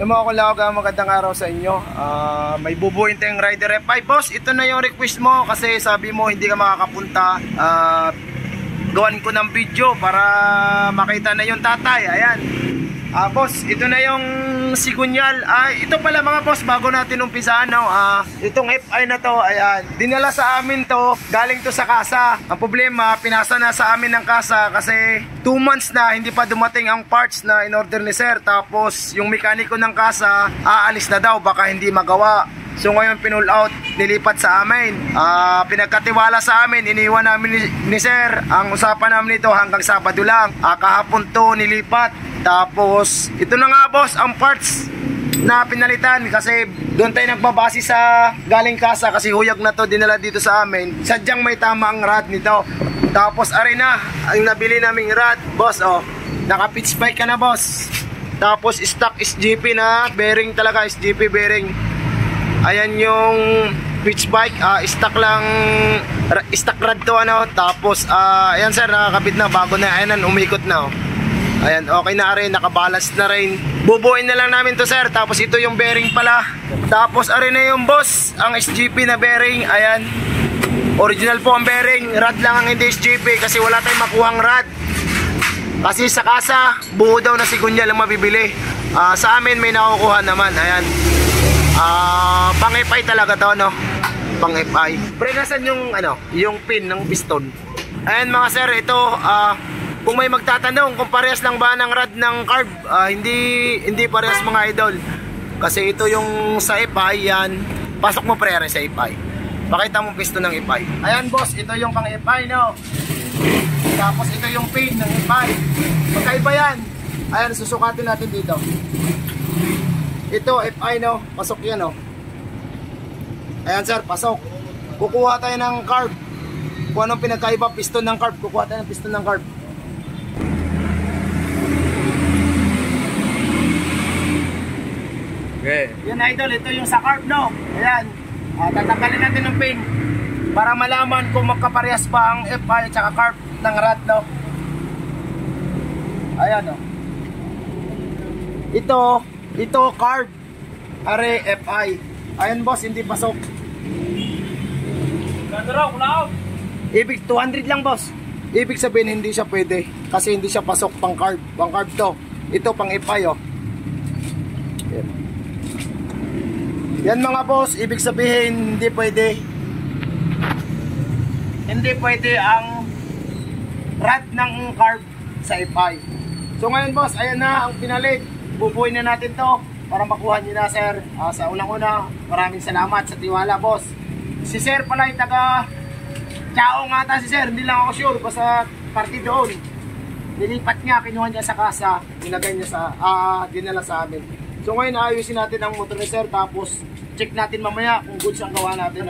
Yung mga kulaga, magandang araw sa inyo. May bubuin tayong Rider F5. Boss, ito na yung request mo kasi sabi mo hindi ka makakapunta. Gawan ko ng video para makita na yung tatay. Ayan. Boss, ito na yung sigunyal. Ito pala mga boss, bago natin umpisaan, no? Itong FI na to, ayan, dinala sa amin to, galing to sa kasa. Ang problema, pinasa na sa amin ng kasa kasi 2 months na hindi pa dumating ang parts na in-order ni sir. Tapos yung mekaniko ng kasa, aalis na daw, baka hindi magawa. So ngayon pinull out, nilipat sa amin. Pinagkatiwala sa amin, iniwan namin ni sir. Ang usapan namin nito hanggang Sabado lang. Kahapon to nilipat. Tapos ito na nga boss, ang parts na pinalitan kasi doon tayo nagbabase sa galing kasa kasi huyag na to dinala dito sa amin. Sadyang may tama ang rod nito. Tapos are na ang nabili naming rod, boss. Naka pitch bike ka na boss. Tapos stock SGP na bearing talaga, SGP bearing. Ayan yung pitch bike, stock lang, stock rod to ano. Tapos ayan sir, nakakabit na, bago na, ayan, umikot na. Ayan, okay na rin, nakabalance na rin. Bubuin na lang namin to sir. Tapos ito yung bearing pala. Tapos are na yung boss, ang SGP na bearing. Ayan, original po ang bearing. Rod lang ang hindi SGP kasi wala tayong makuhang rod. Kasi sa kasa, buo daw na sigunya lang mabibili. Sa amin may nakukuha naman. Ayan, pang FI talaga to, no? Pang FI. Pre, nasan yung ano, yung pin ng piston? Ayan mga sir, ito kung may magtatanong kung parehas lang ba ng rod ng carb, hindi parehas mga idol. Kasi ito yung sa FI, yan. Pasok mo pre sa FI. Pakita mo piston ng FI. Ayan boss, ito yung pang FI, no? Tapos ito yung pin ng FI. Magkaiba yan. Ayan, susukatin natin dito. Ito FI, no? Pasok yan, no? Ayan sir, pasok. Kukuha tayo ng carb. Kung anong pinagkaiba, piston ng carb. Kukuha tayo ng piston ng carb. Okay. Yan idol, ito yung sa carb, no? Ayan, tatanggalin natin ng pin para malaman kung magkaparehas ba ang FI at saka carb ng rod, no? Ayan, no? Ito carb, are FI. Ayan boss, hindi pasok. Ibig 200 lang boss. Ibig sabihin hindi siya pwede kasi hindi siya pasok pang carb. Pang carb to. Ito pang FI, oh. Yan mga boss, ibig sabihin hindi pwede. Hindi pwede ang rod ng carb sa FI. So ngayon boss, ayan na ang pinalit. Bubuin na natin to para makuha niyo na sir. Sa unang-una, maraming salamat sa tiwala boss. Si sir pala yung taga Chao nga ata si sir, hindi lang ako sure. Basta party doon. Nilipat niya, kinuha niya sa kasa, nilagay niya sa, dinala sa amin. So ngayon ayusin natin ang motor ni sir, tapos check natin mamaya kung goods ang gawa natin.